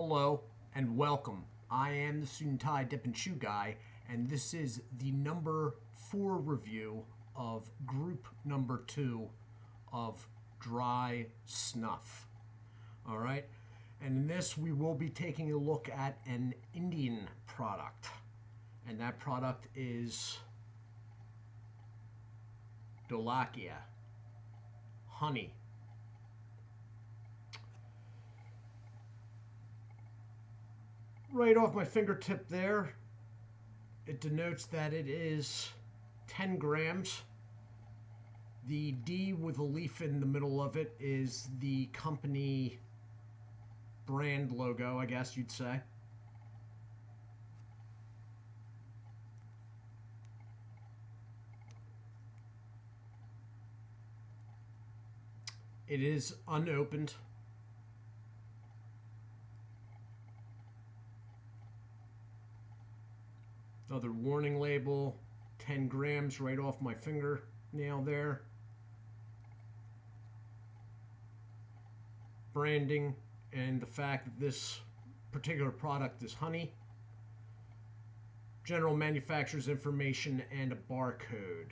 Hello and welcome. I am the Suit&Tie Dip&ChewGuy, and this is the number 4 review of group number 2 of dry snuff. Alright, and in this we will be taking a look at an Indian product, and that product is Dholakia, honey. Right off my fingertip there, it denotes that it is 10 grams. The D with a leaf in the middle of it is the company brand logo, I guess you'd say. It is unopened. Another warning label, 10 grams right off my fingernail there. Branding and the fact that this particular product is honey. General manufacturer's information and a barcode.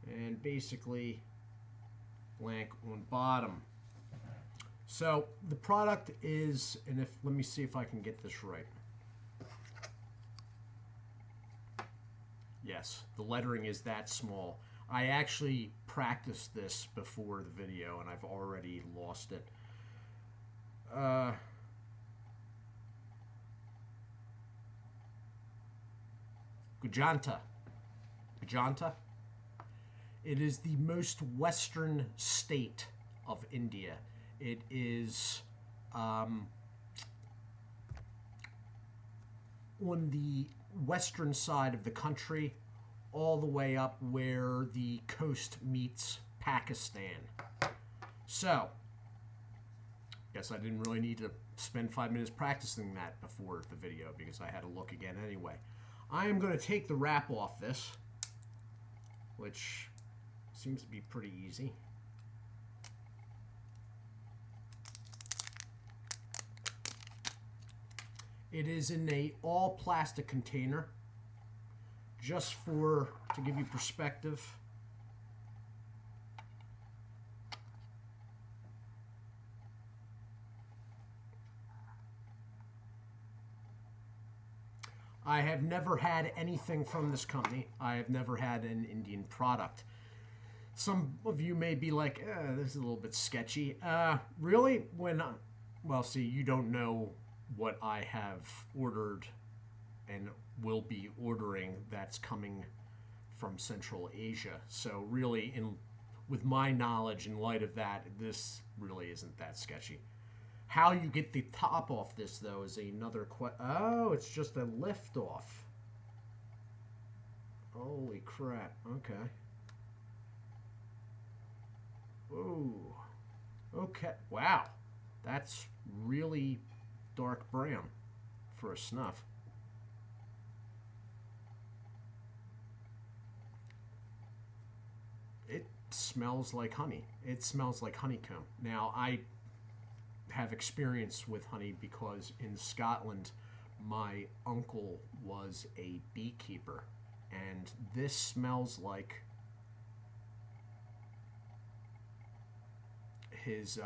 And basically blank on bottom. So the product is, and let me see if I can get this right. Yes, the lettering is that small. I actually practiced this before the video and I've already lost it. Gujanta. It is the most western state of India. It is on the western side of the country, all the way up where the coast meets Pakistan. So, guess I didn't really need to spend 5 minutes practicing that before the video because I had to look again anyway. I am going to take the wrap off this, which seems to be pretty easy. It is in a all plastic container, just to give you perspective. I have never had anything from this company. I have never had an Indian product. Some of you may be like, this is a little bit sketchy. Really? Well, see, you don't know what I have ordered and will be ordering that's coming from Central Asia. So really, with my knowledge in light of that, this really isn't that sketchy. How you get the top off this, though, is another question. Oh, it's just a lift off. Holy crap. Okay. Ooh. Okay. Wow. That's really dark brown for a snuff. It smells like honey. It smells like honeycomb. Now, I have experience with honey because in Scotland, my uncle was a beekeeper, and this smells like his,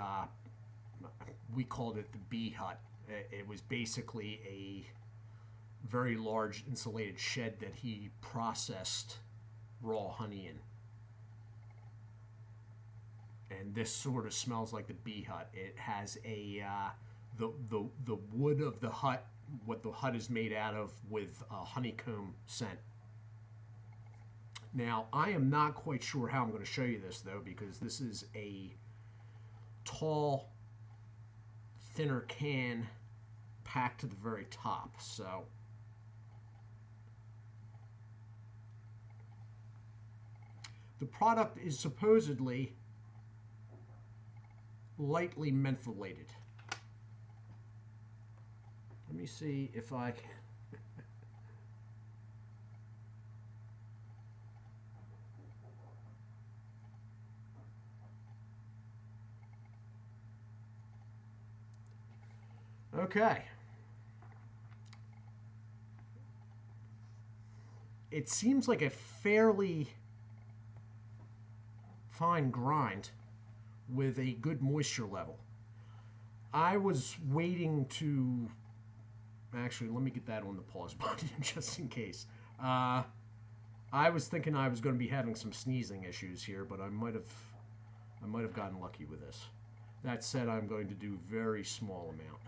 we called it the bee hut. It was basically a very large insulated shed that he processed raw honey in. And this sort of smells like the bee hut. It has a the wood of the hut, what the hut is made out of, with a honeycomb scent. Now, I am not quite sure how I'm going to show you this, though, because this is a tall, thinner can packed to the very top. So the product is supposedly lightly mentholated. Let me see if I can. Okay. It seems like a fairly fine grind with a good moisture level. I was waiting to... Actually, let me get that on the pause button just in case. I was thinking I was going to be having some sneezing issues here, but I might have gotten lucky with this. That said, I'm going to do very small amount.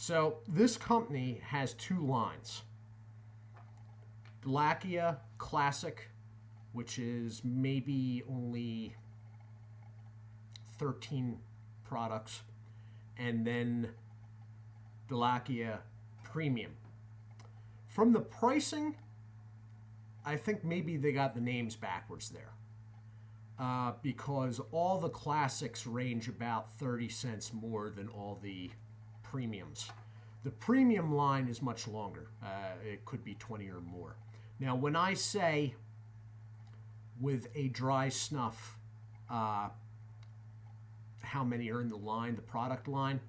So this company has two lines. Dholakia Classic, which is maybe only 13 products, and then Dholakia Premium. From the pricing, I think maybe they got the names backwards there. Because all the classics range about 30 cents more than all the premiums. The premium line is much longer. It could be 20 or more. Now, when I say with a dry snuff, how many are in the line, the product line,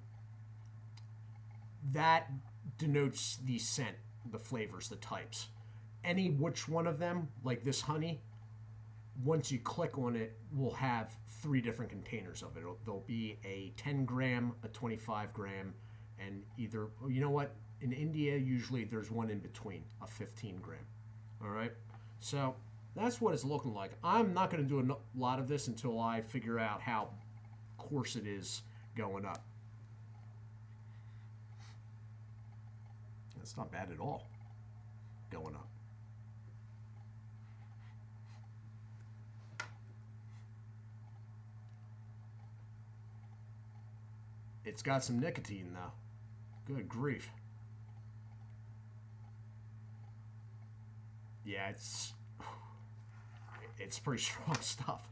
that denotes the scent, the flavors, the types. Any which one of them, like this honey, once you click on it, will have 3 different containers of it. There'll be a 10 gram, a 25 gram, and either, you know what, in India, usually there's one in between, a 15 gram. All right? So that's what it's looking like. I'm not going to do a lot of this until I figure out how coarse it is going up. It's not bad at all going up. It's got some nicotine though. Good grief. Yeah, it's pretty strong stuff.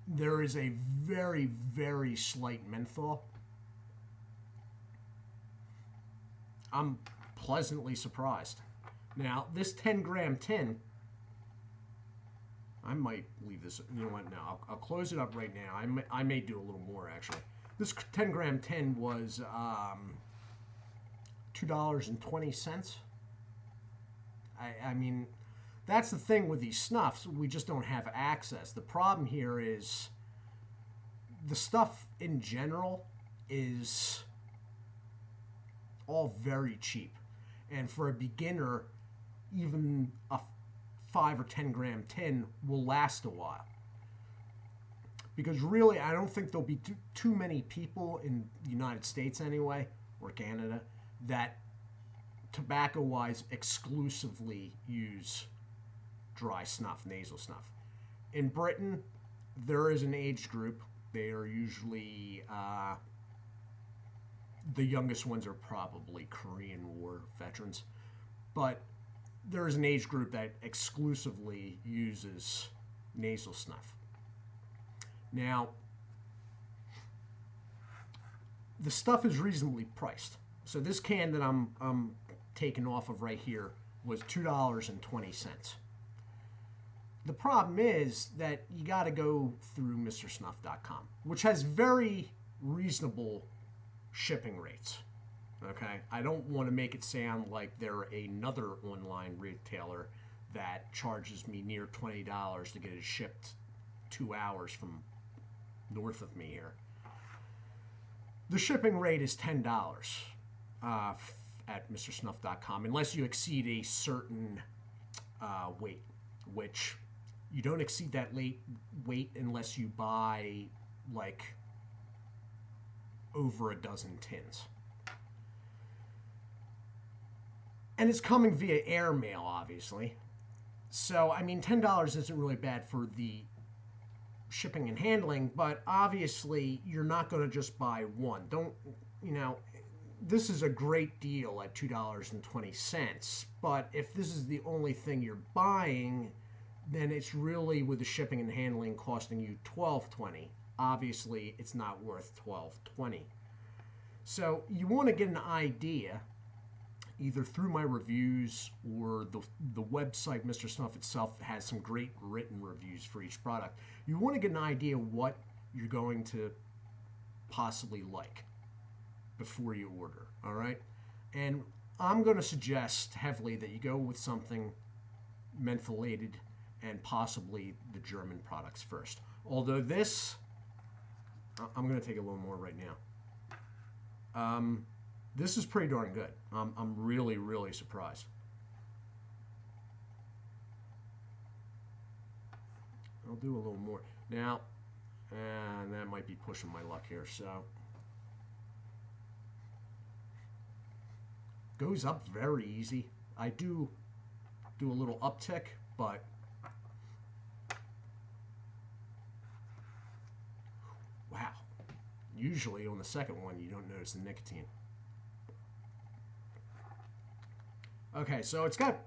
There is a very, very slight menthol. I'm pleasantly surprised. Now, this 10 gram tin, I might leave this, you know what, no, I'll close it up right now. I may do a little more, actually. This 10 gram tin was $2.20. I mean, that's the thing with these snuffs. We just don't have access. The problem here is the stuff in general is all very cheap. And for a beginner, even a 5 or 10 gram tin will last a while. Because really, I don't think there'll be too many people in the United States anyway, or Canada, that tobacco-wise exclusively use dry snuff, nasal snuff. In Britain, there is an age group. They are usually, the youngest ones are probably Korean War veterans. But there is an age group that exclusively uses nasal snuff. Now, the stuff is reasonably priced. So this can that I'm taking off of right here was $2.20. The problem is that you got to go through MrSnuff.com, which has very reasonable shipping rates. Okay, I don't want to make it sound like they're another online retailer that charges me near $20 to get it shipped 2 hours from north of me here. The shipping rate is $10 at MrSnuff.com unless you exceed a certain weight, which you don't exceed that weight unless you buy like over a dozen tins. And it's coming via airmail, obviously. So, I mean, $10 isn't really bad for the shipping and handling, but obviously you're not going to just buy one. Don't, you know, this is a great deal at $2.20, but if this is the only thing you're buying, then it's really, with the shipping and handling, costing you $12.20. Obviously, it's not worth $12.20. So you want to get an idea, either through my reviews or the website, Mr. Snuff itself has some great written reviews for each product. You want to get an idea what you're going to possibly like before you order, all right? And I'm going to suggest heavily that you go with something mentholated and possibly the German products first. Although this, I'm going to take a little more right now. This is pretty darn good. I'm really, really surprised. I'll do a little more. Now, and that might be pushing my luck here, so. Goes up very easy. I do a little uptick, but wow. Usually on the second one, you don't notice the nicotine. Okay, so it's got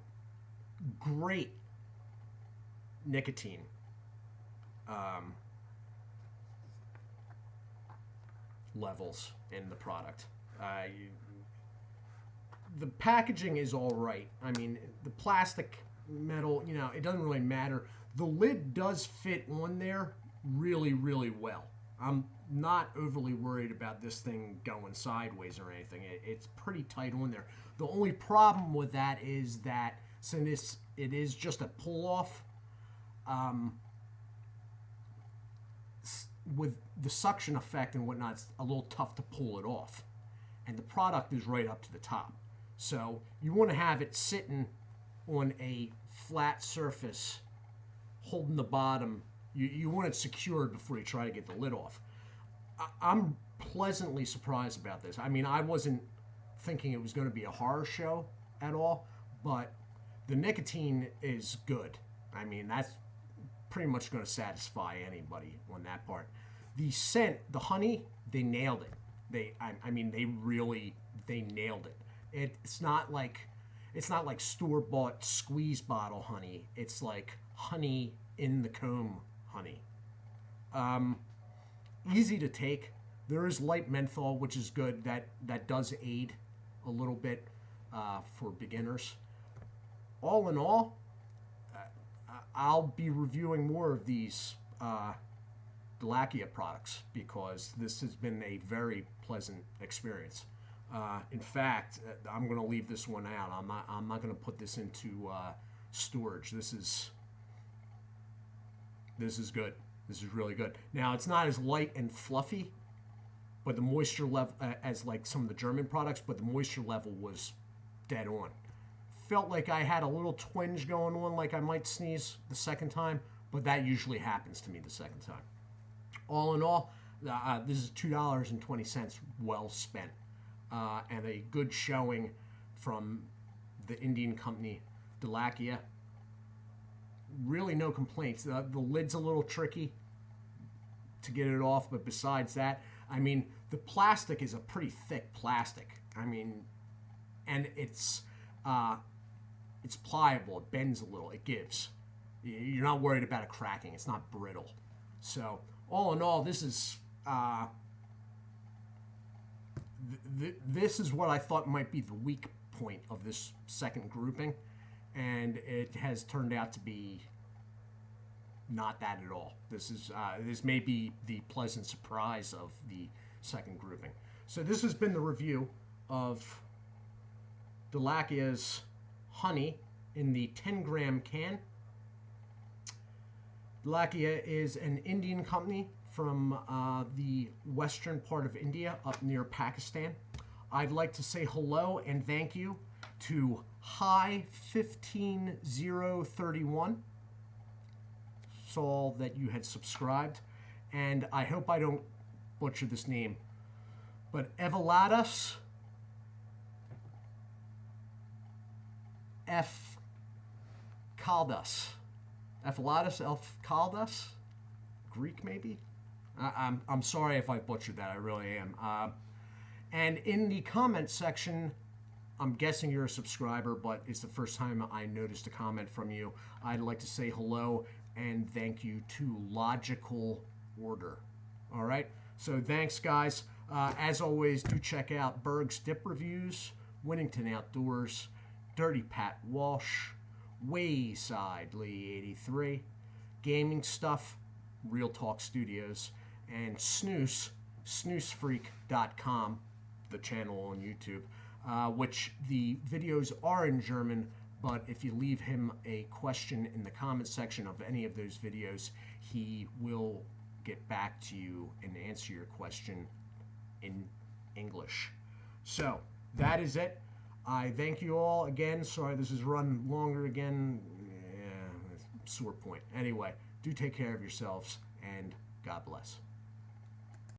great nicotine. Levels in the product. The packaging is all right. I mean, the plastic, metal, you know, it doesn't really matter. The lid does fit on there really, really well. I'm not overly worried about this thing going sideways or anything. It's pretty tight on there. The only problem with that is that since it is just a pull-off, with the suction effect and whatnot, it's a little tough to pull it off. And the product is right up to the top. So you want to have it sitting on a flat surface, holding the bottom. You want it secured before you try to get the lid off. I'm pleasantly surprised about this. I mean, I wasn't thinking it was going to be a horror show at all, but the nicotine is good. I mean, that's pretty much going to satisfy anybody on that part. The scent, the honey, they nailed it. I mean, they nailed it. It's not like store-bought squeeze bottle honey. It's like honey in the comb honey. Easy to take. There is light menthol, which is good. That does aid a little bit for beginners. All in all, I'll be reviewing more of these Dholakia products because this has been a very pleasant experience. In fact, I'm going to leave this one out. I'm not going to put this into storage. This is good. This is really good. Now, it's not as light and fluffy, but the moisture level as like some of the German products, but the moisture level was dead on. Felt like I had a little twinge going on, like I might sneeze the second time, but that usually happens to me the second time. All in all, this is $2.20 well spent, and a good showing from the Indian company Dholakia. Really no complaints. The lid's a little tricky to get it off, but besides that, I mean, the plastic is a pretty thick plastic. I mean, and it's pliable. It bends a little. It gives. You're not worried about it cracking. It's not brittle. So all in all, this is this is what I thought might be the weak point of this second grouping, and it has turned out to be not that at all. This may be the pleasant surprise of the second grouping. So this has been the review of Dholakia's honey in the 10-gram can. Dholakia is an Indian company from the western part of India, up near Pakistan. I'd like to say hello and thank you to High 15031. Saw that you had subscribed, and I hope I don't butcher this name, but Evaladas F. Kaldas. Evaladas F. Kaldas? Greek, maybe? I'm sorry if I butchered that. I really am. And in the comment section, I'm guessing you're a subscriber, but it's the first time I noticed a comment from you. I'd like to say hello and thank you to Logical Order. All right? So thanks, guys. As always, do check out Berg's Dip Reviews, Winnington Outdoors, Dirty Pat Walsh, Wayside Lee 83, Gaming Stuff, Real Talk Studios, and snoosefreak.com, the channel on YouTube, which the videos are in German, but if you leave him a question in the comment section of any of those videos, he will get back to you and answer your question in English. So that is it. I thank you all again. Sorry this has run longer again. Yeah, sore point. Anyway, do take care of yourselves and God bless.